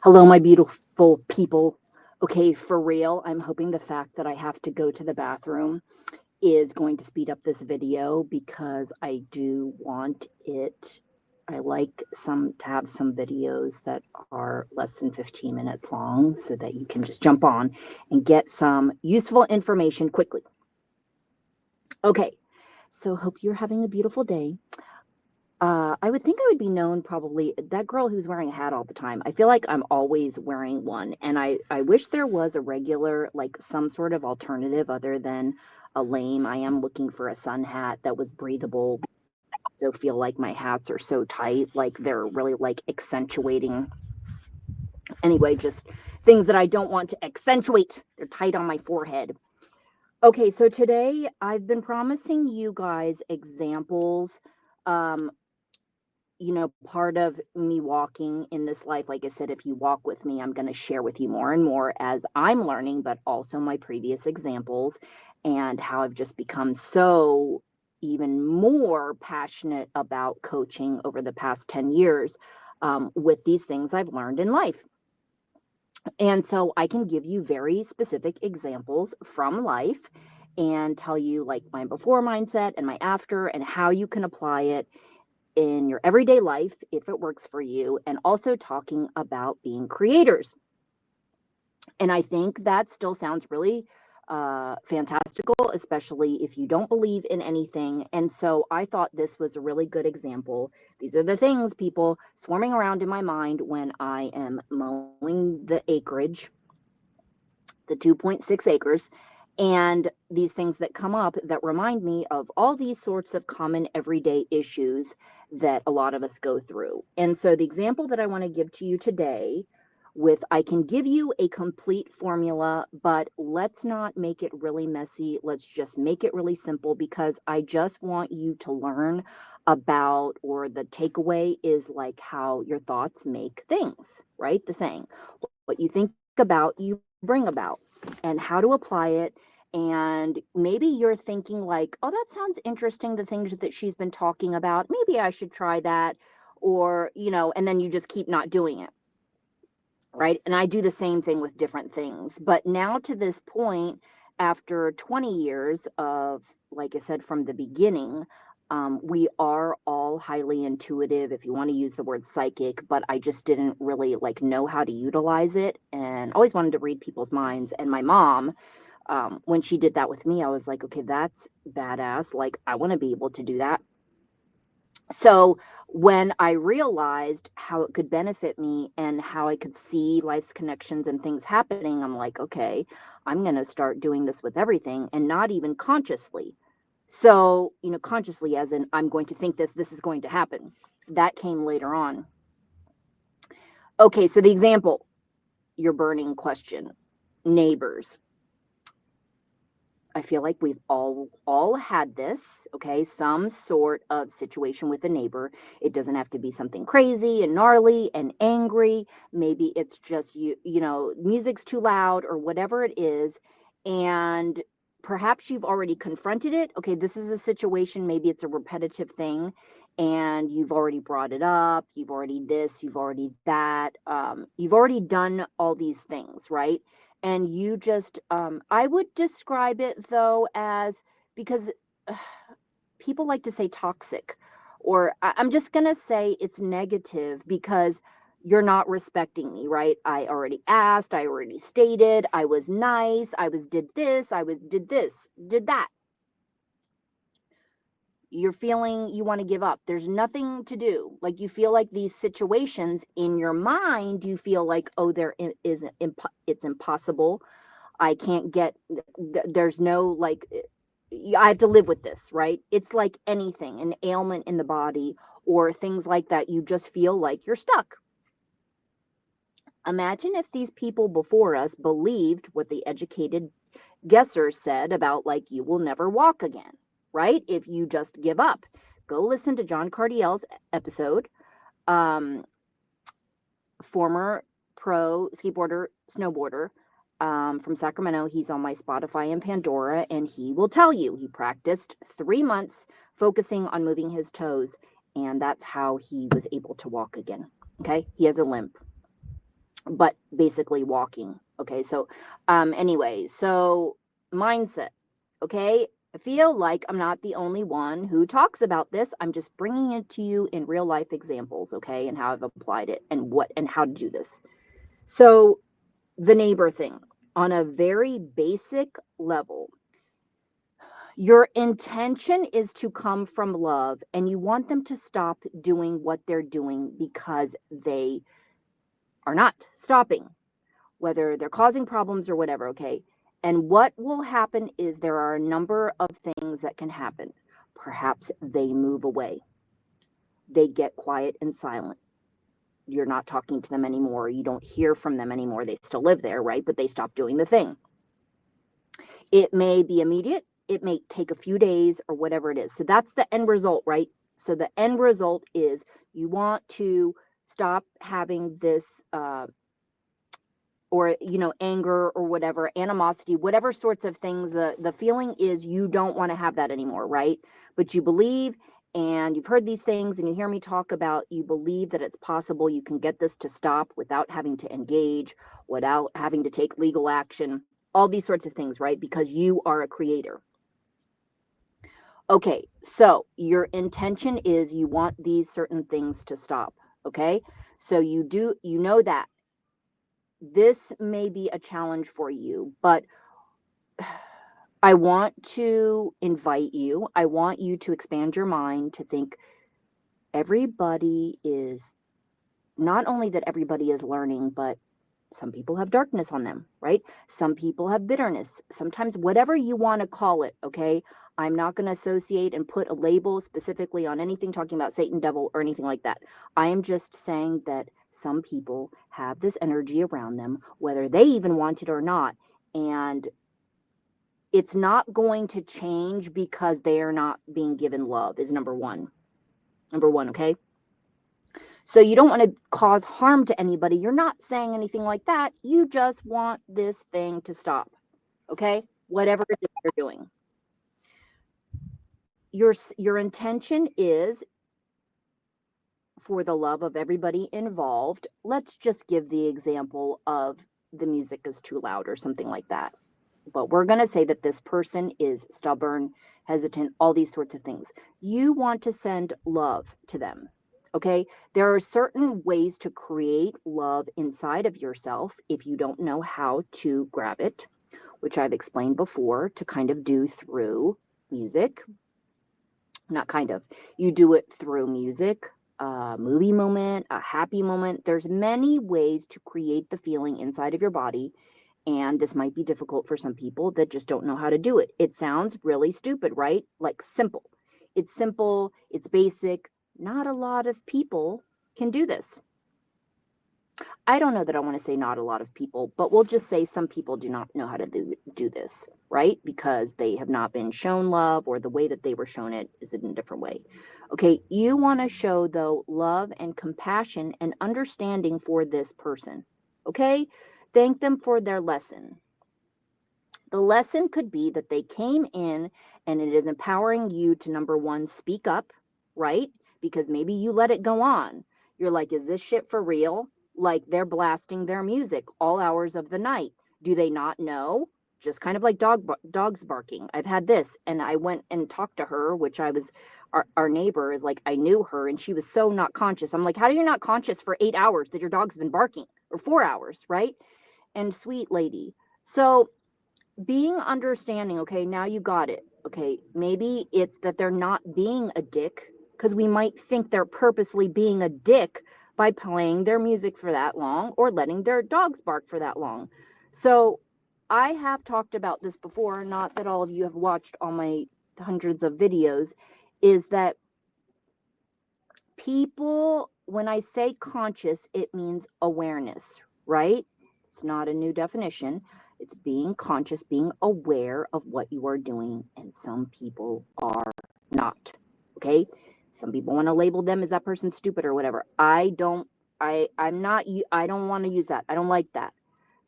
Hello, my beautiful people. Okay, for real, I'm hoping the fact that I have to go to the bathroom is going to speed up this video because I do want it. I like some to have some videos that are less than 15 minutes long so that you can just jump on and get some useful information quickly. Okay, so hope you're having a beautiful day. I would think I would be known probably that girl who's wearing a hat all the time. I feel like I'm always wearing one, and I wish there was a regular, like some sort of alternative other than a lame. I am looking for a sun hat that was breathable. I also feel like my hats are so tight, like they're really like accentuating. Anyway, just things that I don't want to accentuate. They're tight on my forehead. Okay, so today I've been promising you guys examples. Um, part of me walking in this life, like I said, if you walk with me, I'm going to share with you more and more as I'm learning, but also my previous examples and how I've just become so even more passionate about coaching over the past 10 years with these things I've learned in life. And so I can give you very specific examples from life and tell you like my before mindset and my after and how you can apply it in your everyday life if it works for you, and also talking about being creators. And I think that still sounds really fantastical, especially if you don't believe in anything. And so I thought this was a really good example. These are the things, people, swarming around in my mind when I am mowing the acreage, the 2.6 acres, and these things that come up that remind me of all these sorts of common everyday issues that a lot of us go through. And so the example that I want to give to you today with I can give you a complete formula, but let's not make it really messy. Let's just make it really simple because I just want you to learn about, or the takeaway is like how your thoughts make things, right? The saying, what you think about, you bring about, and how to apply it. And maybe you're thinking like, oh, that sounds interesting, the things that she's been talking about. Maybe I should try that. Or, and then you just keep not doing it. Right. And I do the same thing with different things. But now to this point, after 20 years of, like I said, from the beginning, we are all highly intuitive, if you want to use the word psychic, but I just didn't really like know how to utilize it and always wanted to read people's minds. And my mom, when she did that with me, I was like, okay, that's badass. Like, I want to be able to do that. So when I realized how it could benefit me and how I could see life's connections and things happening, I'm like, okay, I'm going to start doing this with everything and not even consciously. So, consciously, as in, I'm going to think this is going to happen. That came later on. Okay, so the example, your burning question, neighbors. I feel like we've all had this, okay? Some sort of situation with a neighbor. It doesn't have to be something crazy and gnarly and angry. Maybe it's just music's too loud or whatever it is, and perhaps you've already confronted it. Okay, this is a situation, maybe it's a repetitive thing and you've already brought it up, you've already this, you've already that, you've already done all these things, right? And you just I would describe it though as, because uh, people like to say toxic, or I'm just going to say it's negative because you're not respecting me, right? I already asked, I already stated, I was nice, I was did this, I was did this, did that. You're feeling you want to give up. There's nothing to do. Like, you feel like these situations in your mind, you feel like, oh, it's impossible. I can't get, there's no like, I have to live with this, right? It's like anything, an ailment in the body or things like that. You just feel like you're stuck. Imagine if these people before us believed what the educated guessers said about, like, you will never walk again, right? If you just give up. Go listen to John Cardiel's episode. Um, Former pro skateboarder, snowboarder, from Sacramento. He's on my Spotify and Pandora, and he will tell you he practiced 3 months focusing on moving his toes, and that's how he was able to walk again. Okay, he has a limp. but basically walking. Okay, so anyway, so mindset. Okay, I feel like I'm not the only one who talks about this. I'm just bringing it to you in real life examples, okay, and how I've applied it and what and how to do this. So the neighbor thing, on a very basic level, your intention is to come from love and you want them to stop doing what they're doing because they are not stopping, whether they're causing problems or whatever, okay? And what will happen is there are a number of things that can happen. Perhaps they move away, they get quiet and silent. You're not talking to them anymore. You don't hear from them anymore. They still live there, right? But they stop doing the thing. It may be immediate, it may take a few days or whatever it is. So that's the end result, right? So the end result is you want to stop having this or anger or whatever, animosity, whatever sorts of things. The feeling is you don't want to have that anymore, right? But you believe, and you've heard these things and you hear me talk about, you believe that it's possible you can get this to stop without having to engage, without having to take legal action, all these sorts of things, right? Because you are a creator. Okay, so your intention is you want these certain things to stop. Okay, so you know that this may be a challenge for you, but I want to invite you, I want you to expand your mind to think everybody is, not only that everybody is learning, but some people have darkness on them, right? Some people have bitterness. Sometimes, whatever you want to call it, okay? I'm not going to associate and put a label specifically on anything talking about Satan, devil, or anything like that. I am just saying that some people have this energy around them, whether they even want it or not. And it's not going to change because they are not being given love, is number one. Number one, okay? So you don't want to cause harm to anybody. You're not saying anything like that. You just want this thing to stop, okay? Whatever it is you're doing. Your intention is for the love of everybody involved. Let's just give the example of the music is too loud or something like that. But we're going to say that this person is stubborn, hesitant, all these sorts of things. You want to send love to them. Okay, there are certain ways to create love inside of yourself if you don't know how to grab it, which I've explained before, to kind of do through music. Not kind of, you do it through music, a movie moment, a happy moment. There's many ways to create the feeling inside of your body, and this might be difficult for some people that just don't know how to do it. It sounds really stupid, right? Like simple. It's simple, it's basic. Not a lot of people can do this. I don't know that I want to say not a lot of people, but we'll just say some people do not know how to do this, right? Because they have not been shown love, or the way that they were shown it is in a different way. Okay, you want to show, though, love and compassion and understanding for this person. Okay, thank them for their lesson. The lesson could be that they came in and it is empowering you to, number one, speak up, right? Because maybe you let it go on. You're like, is this shit for real? Like, they're blasting their music all hours of the night. Do they not know? Just kind of like dogs barking. I've had this, and I went and talked to her, which I was, our neighbor is like, I knew her, and she was so not conscious. I'm like, how are you not conscious for 8 hours that your dog's been barking, or 4 hours, right? And sweet lady. So being understanding, okay, now you got it. Okay, maybe it's that they're not being a dick, because we might think they're purposely being a dick by playing their music for that long or letting their dogs bark for that long. So I have talked about this before, not that all of you have watched all my hundreds of videos, is that people, when I say conscious, it means awareness, right? It's not a new definition. It's being conscious, being aware of what you are doing, and some people are not. Okay? Some people want to label them as that person stupid or whatever. I'm not, I don't want to use that. I don't like that.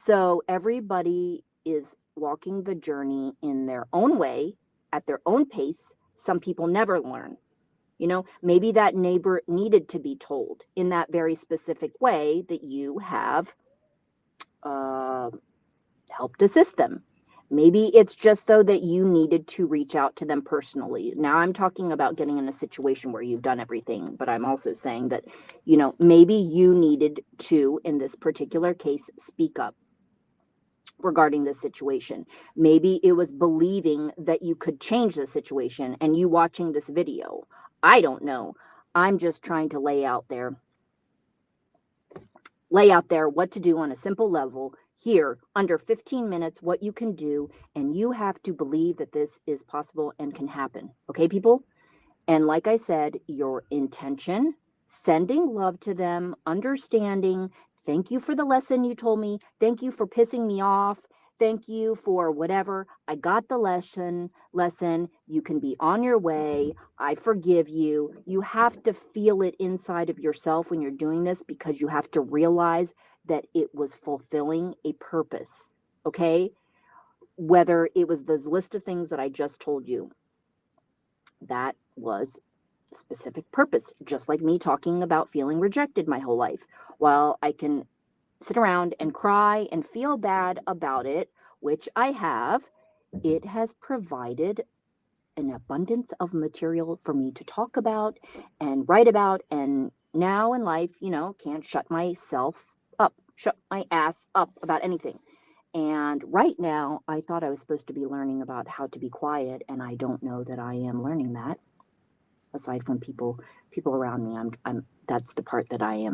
So everybody is walking the journey in their own way, at their own pace. Some people never learn. Maybe that neighbor needed to be told in that very specific way that you have helped assist them. Maybe it's just though that you needed to reach out to them personally. Now I'm talking about getting in a situation where you've done everything, but I'm also saying that, maybe you needed to, in this particular case, speak up regarding this situation. Maybe it was believing that you could change the situation and you watching this video. I don't know. I'm just trying to lay out there what to do on a simple level here under 15 minutes, what you can do, and you have to believe that this is possible and can happen. Okay, people? And like I said, your intention, sending love to them, understanding, thank you for the lesson you told me, thank you for pissing me off, thank you for whatever. I got the lesson. You can be on your way. I forgive you. You have to feel it inside of yourself when you're doing this, because you have to realize that it was fulfilling a purpose. Okay? Whether it was this list of things that I just told you, that was specific purpose, just like me talking about feeling rejected my whole life. While I can sit around and cry and feel bad about it, which I have, it has provided an abundance of material for me to talk about and write about. And now in life, can't shut my ass up about anything. And right now, I thought I was supposed to be learning about how to be quiet, and I don't know that I am learning that. Aside from people around me, I'm that's the part that I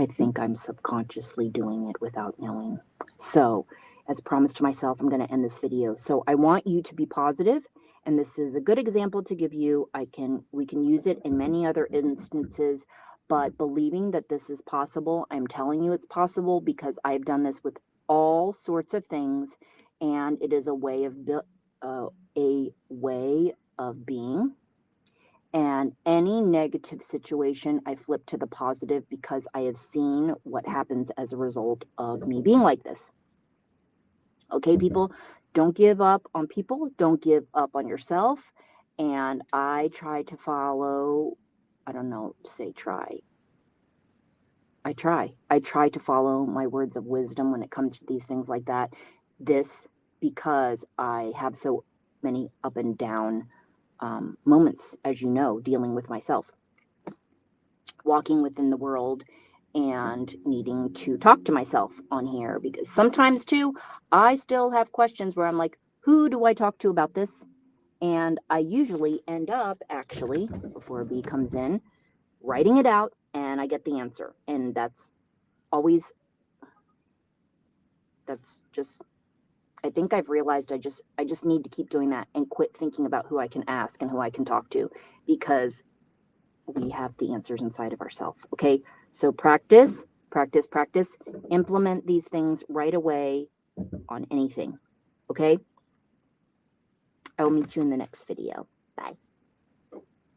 think I'm subconsciously doing it without knowing. So, as promised to myself, I'm going to end this video. So I want you to be positive, and this is a good example to give you. We can use it in many other instances, but believing that this is possible, I'm telling you it's possible because I've done this with all sorts of things, and it is a way of being. And any negative situation, I flip to the positive because I have seen what happens as a result of me being like this. Okay, people, don't give up on people. Don't give up on yourself. And I try to follow, I don't know, say try. I try to follow my words of wisdom when it comes to these things like that. This because I have so many up and down moments, as you know, dealing with myself, walking within the world, and needing to talk to myself on here, because sometimes too, I still have questions where I'm like, who do I talk to about this? And I usually end up, actually, before B comes in, writing it out, and I get the answer. And that's just, I think I've realized I just need to keep doing that and quit thinking about who I can ask and who I can talk to, because we have the answers inside of ourselves. Okay, so practice. Implement these things right away on anything. Okay, I will meet you in the next video. Bye.